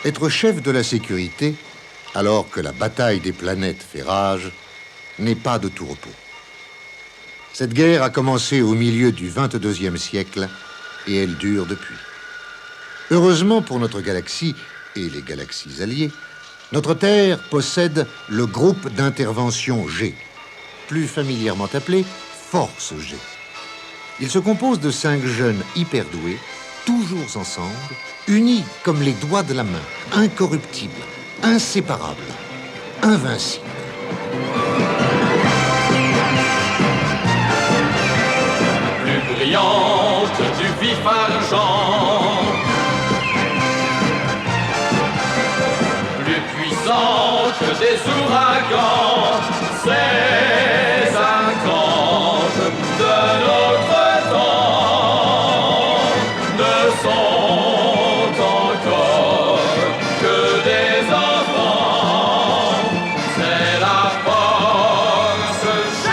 Être chef de la sécurité, alors que la bataille des planètes fait rage, n'est pas de tout repos. Cette guerre a commencé au milieu du 22e siècle et elle dure depuis. Heureusement pour notre galaxie et les galaxies alliées, notre Terre possède le groupe d'intervention G, plus familièrement appelé Force G. Il se compose de 5 jeunes hyper doués, toujours ensemble, unis comme les doigts de la main, incorruptibles, inséparables, invincibles. Plus brillante du vif argent, plus puissante que des ouragans, ces archanges de notre temps ne sont encore que des enfants. C'est la force G.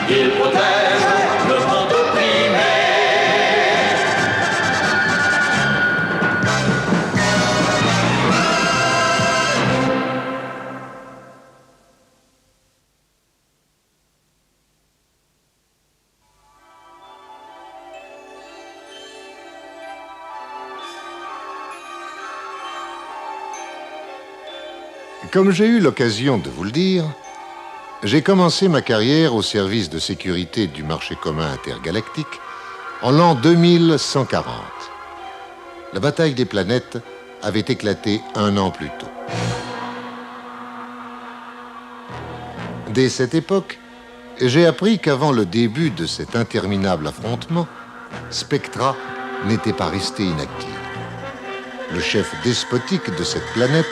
Il protège le monde opprimé. Comme j'ai eu l'occasion de vous le dire, j'ai commencé ma carrière au service de sécurité du marché commun intergalactique en l'an 2140. La bataille des planètes avait éclaté 1 an plus tôt. Dès cette époque, j'ai appris qu'avant le début de cet interminable affrontement, Spectra n'était pas resté inactive. Le chef despotique de cette planète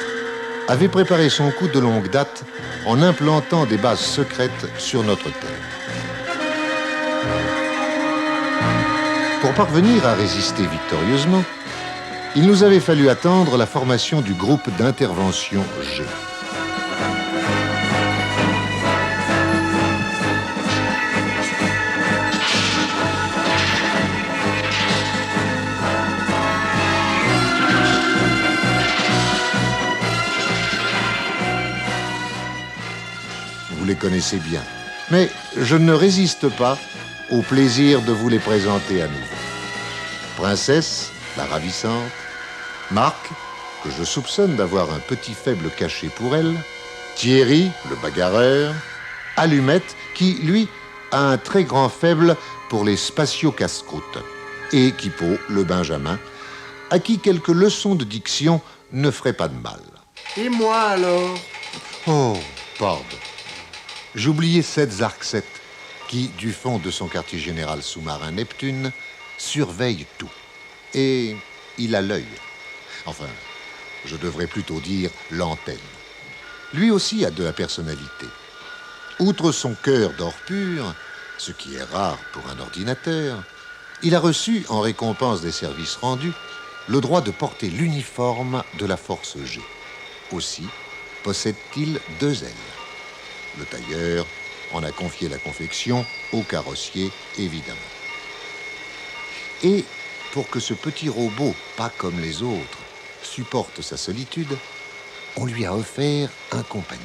avait préparé son coup de longue date en implantant des bases secrètes sur notre Terre. Pour parvenir à résister victorieusement, il nous avait fallu attendre la formation du groupe d'intervention G. Vous les connaissez bien, mais je ne résiste pas au plaisir de vous les présenter à nouveau. Princesse, la ravissante, Marc, que je soupçonne d'avoir un petit faible caché pour elle, Thierry, le bagarreur, Allumette, qui, lui, a un très grand faible pour les spatiaux casse-croûtes, et Kipo, le benjamin, à qui quelques leçons de diction ne feraient pas de mal. Et moi alors? Oh, pardon. J'oubliais Sept-Zark-7, qui, du fond de son quartier général sous-marin Neptune, surveille tout. Et il a l'œil. Enfin, Je devrais plutôt dire l'antenne. Lui aussi a de la personnalité. Outre son cœur d'or pur, ce qui est rare pour un ordinateur, il a reçu, en récompense des services rendus, le droit de porter l'uniforme de la Force G. Aussi possède-t-il 2 ailes. Le tailleur en a confié la confection au carrossier, évidemment. Et pour que ce petit robot, pas comme les autres, supporte sa solitude, on lui a offert un compagnon.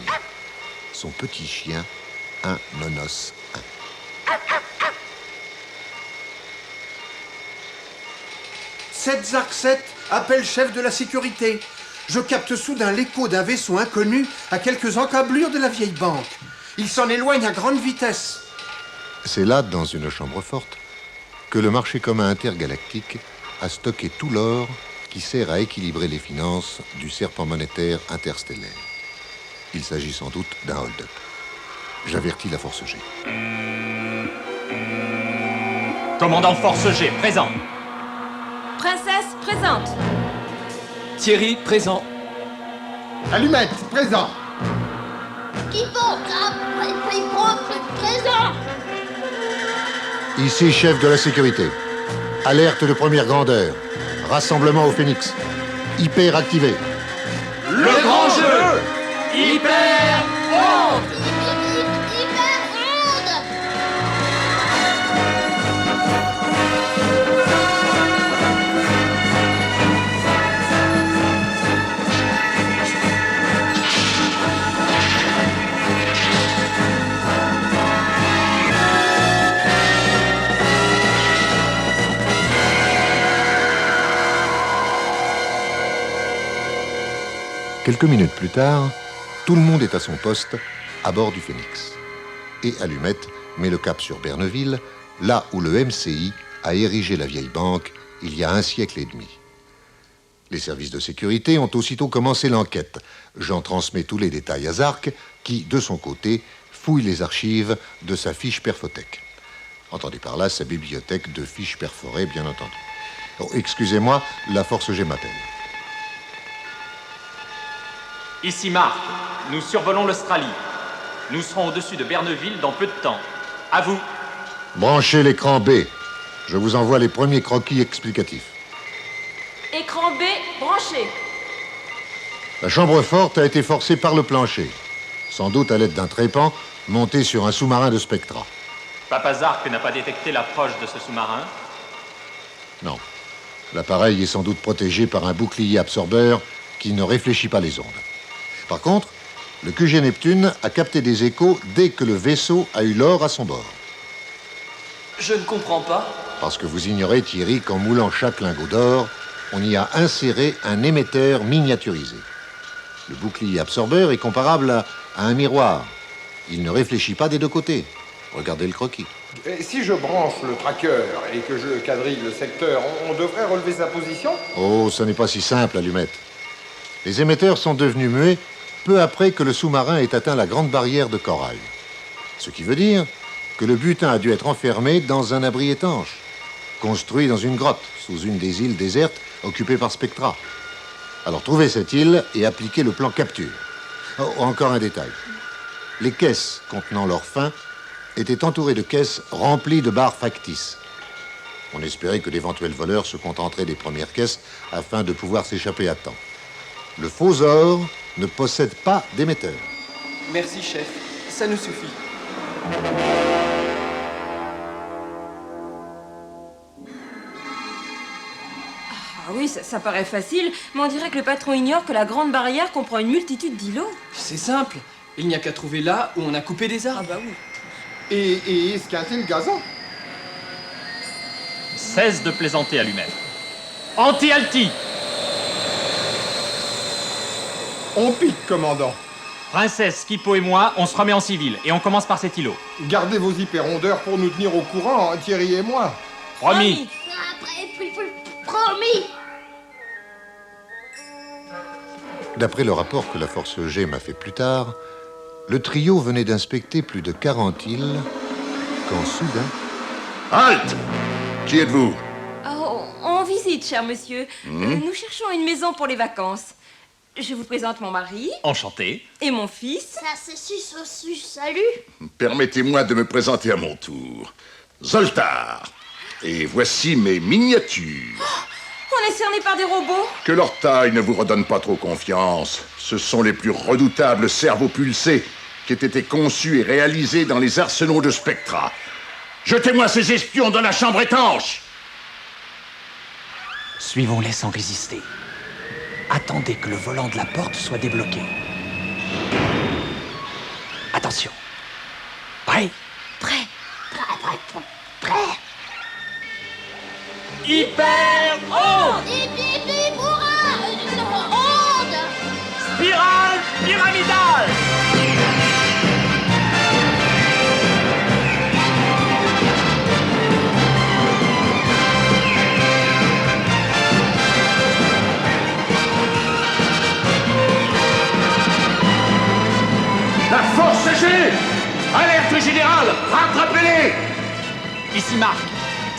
Son petit chien, un Monos 1. Zark 7, appelle chef de la sécurité. Je capte soudain l'écho d'un vaisseau inconnu à quelques encablures de la vieille banque. Il s'en éloigne à grande vitesse. C'est là, dans une chambre forte, que le marché commun intergalactique a stocké tout l'or qui sert à équilibrer les finances du serpent monétaire interstellaire. Il s'agit sans doute d'un hold-up. J'avertis la Force G. Commandant Force G, présent. Princesse, présente. Thierry, présent. Allumette, présent. Présent. Ici, chef de la sécurité. Alerte de première grandeur. Rassemblement au Phénix. Hyper activé. Le grand jeu. Hyper Onde. Quelques minutes plus tard, tout le monde est à son poste, à bord du Phénix. Et Allumette met le cap sur Berneville, là où le MCI a érigé la vieille banque il y a 1 siècle et demi. Les services de sécurité ont aussitôt commencé l'enquête. J'en transmets tous les détails à Zark, qui, de son côté, fouille les archives de sa fiche Perfothèque. Entendez par là sa bibliothèque de fiches perforées, bien entendu. Oh, excusez-moi, la Force G m'appelle. Ici Marc, nous survolons l'Australie. Nous serons au-dessus de Berneville dans peu de temps. À vous. Branchez l'écran B. Je vous envoie les premiers croquis explicatifs. Écran B, branché. La chambre forte a été forcée par le plancher, sans doute à l'aide d'un trépan monté sur un sous-marin de Spectra. Papa Zark n'a pas détecté l'approche de ce sous-marin. Non. L'appareil est sans doute protégé par un bouclier absorbeur qui ne réfléchit pas les ondes. Par contre, le QG Neptune a capté des échos dès que le vaisseau a eu l'or à son bord. Je ne comprends pas. Parce que vous ignorez, Thierry, qu'en moulant chaque lingot d'or, on y a inséré un émetteur miniaturisé. Le bouclier absorbeur est comparable à un miroir. Il ne réfléchit pas des deux côtés. Regardez le croquis. Et si je branche le tracker et que je quadrille le secteur, on devrait relever sa position? Oh, ce n'est pas si simple, Allumette. Les émetteurs sont devenus muets peu après que le sous-marin ait atteint la grande barrière de corail. Ce qui veut dire que le butin a dû être enfermé dans un abri étanche, construit dans une grotte, sous une des îles désertes occupées par Spectra. Alors trouvez cette île et appliquez le plan capture. Oh, encore un détail. Les caisses contenant leur fin étaient entourées de caisses remplies de barres factices. On espérait que d'éventuels voleurs se contenteraient des premières caisses afin de pouvoir s'échapper à temps. Le faux or ne possède pas d'émetteur. Merci, chef. Ça nous suffit. Ah oui, ça paraît facile, mais on dirait que le patron ignore que la grande barrière comprend une multitude d'îlots. C'est simple. Il n'y a qu'à trouver là où on a coupé des arbres. Ah bah oui. Et esquinter le gazon. Cesse de plaisanter, Allumette. Anti-alti. On pique, commandant. Princesse, Kipo et moi, on se remet en civil et on commence par cet îlot. Gardez vos hyperrondeurs pour nous tenir au courant, Thierry et moi. Promis. Promis. D'après le rapport que la Force G m'a fait plus tard, le trio venait d'inspecter plus de 40 îles quand soudain... Halte! Qui êtes-vous? Oh, on visite, cher monsieur. Nous cherchons une maison pour les vacances. Je vous présente mon mari Enchanté. et mon fils. Ça, c'est sus, salut. Permettez-moi de me présenter à mon tour. Zoltar. Et voici mes miniatures. On est cerné par des robots. Que leur taille ne vous redonne pas trop confiance. Ce sont les plus redoutables cerveaux pulsés qui aient été conçus et réalisés dans les arsenaux de Spectra. Jetez-moi ces espions dans la chambre étanche. Suivons-les sans résister. Attendez que le volant de la porte soit débloqué. Attention. Prêt? Prêt. Hyper onde. Hip, hip, hip, hurrah. Onde. Spirale pyramidale. La force G. Alerte générale. Rattrapez-les. Ici Marc.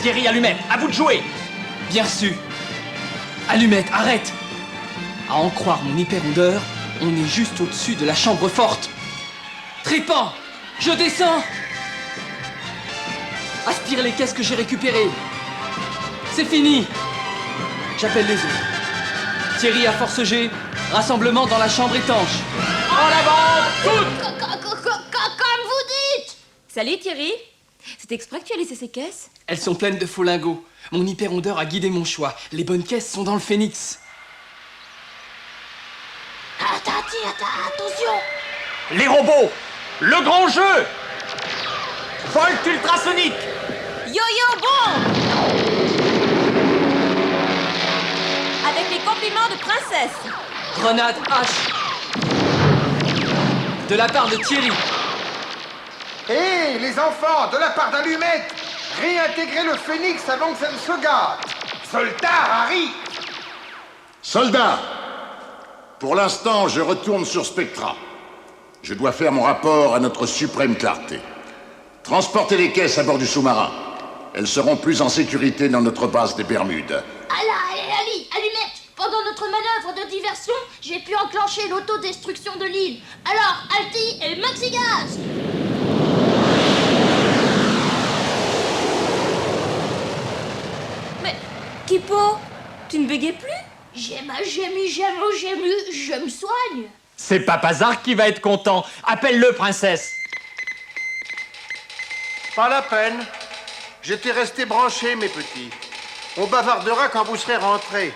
Thierry Allumette, à vous de jouer. Bien su. Allumette, arrête. À en croire mon hyperondeur, on est juste au-dessus de la chambre forte. Trépant, je descends. Aspire les caisses que j'ai récupérées. C'est fini. J'appelle les autres. Thierry à force G, rassemblement dans la chambre étanche. En avant, toutes. Comme vous dites. Salut Thierry. C'est exprès que tu as laissé ces caisses? Elles sont pleines de faux lingots. Mon hyperondeur a guidé mon choix. Les bonnes caisses sont dans le phénix. Attention. Les robots. Le grand jeu. Volt ultrasonique. Yo-yo bon. Avec les compliments de princesse. Grenade H. De la part de Thierry. Hé, les enfants, de la part d'Allumette, réintégrez le phénix avant que ça ne se gâte. Zoltar arrive. Soldats, pour l'instant, je retourne sur Spectra. Je dois faire mon rapport à notre suprême clarté. Transportez les caisses à bord du sous-marin. Elles seront plus en sécurité dans notre base des Bermudes. Ali, Allumette, pendant notre manœuvre de diversion, j'ai pu enclencher l'autodestruction de l'île. Alors, Alti et maxi gaz. Mais, Kippo, tu ne bégayes plus? J'ai mu, je me soigne. C'est Papazark qui va être content. Appelle-le, princesse. Pas la peine. J'étais resté branché, mes petits. On bavardera quand vous serez rentrés.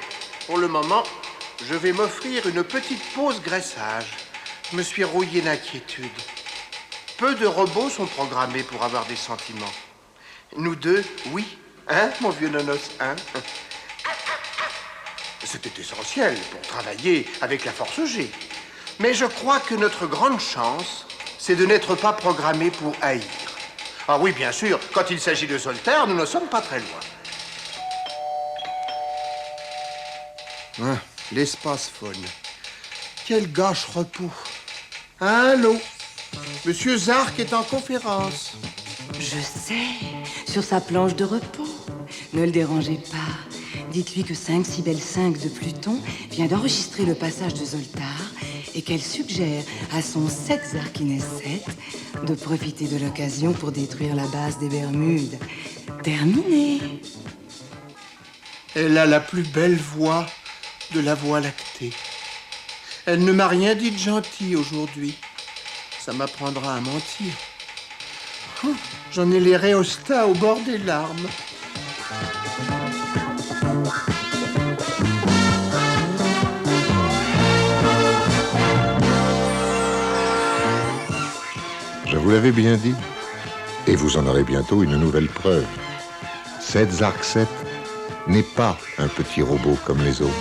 Pour le moment, je vais m'offrir une petite pause graissage. Je me suis rouillé d'inquiétude. Peu de robots sont programmés pour avoir des sentiments. Nous deux, oui. Hein, mon vieux nonos, hein? C'était essentiel pour travailler avec la force G. Mais je crois que notre grande chance, c'est de n'être pas programmés pour haïr. Ah oui, bien sûr, quand il s'agit de Zoltar, nous ne sommes pas très loin. Ah, l'espace faune. Quel gâche repos. Allô? Monsieur Zark est en conférence. Je sais, sur sa planche de repos. Ne le dérangez pas. Dites-lui que 5 de Pluton vient d'enregistrer le passage de Zoltar et qu'elle suggère à son 7 Zarkines 7 de profiter de l'occasion pour détruire la base des Bermudes. Terminé. Elle a la plus belle voix de la Voie lactée. Elle ne m'a rien dit de gentil aujourd'hui. Ça m'apprendra à mentir. Oh, j'en ai les réostats au bord des larmes. Je vous l'avais bien dit. Et vous en aurez bientôt une nouvelle preuve. 7 Zark 7 n'est pas un petit robot comme les autres.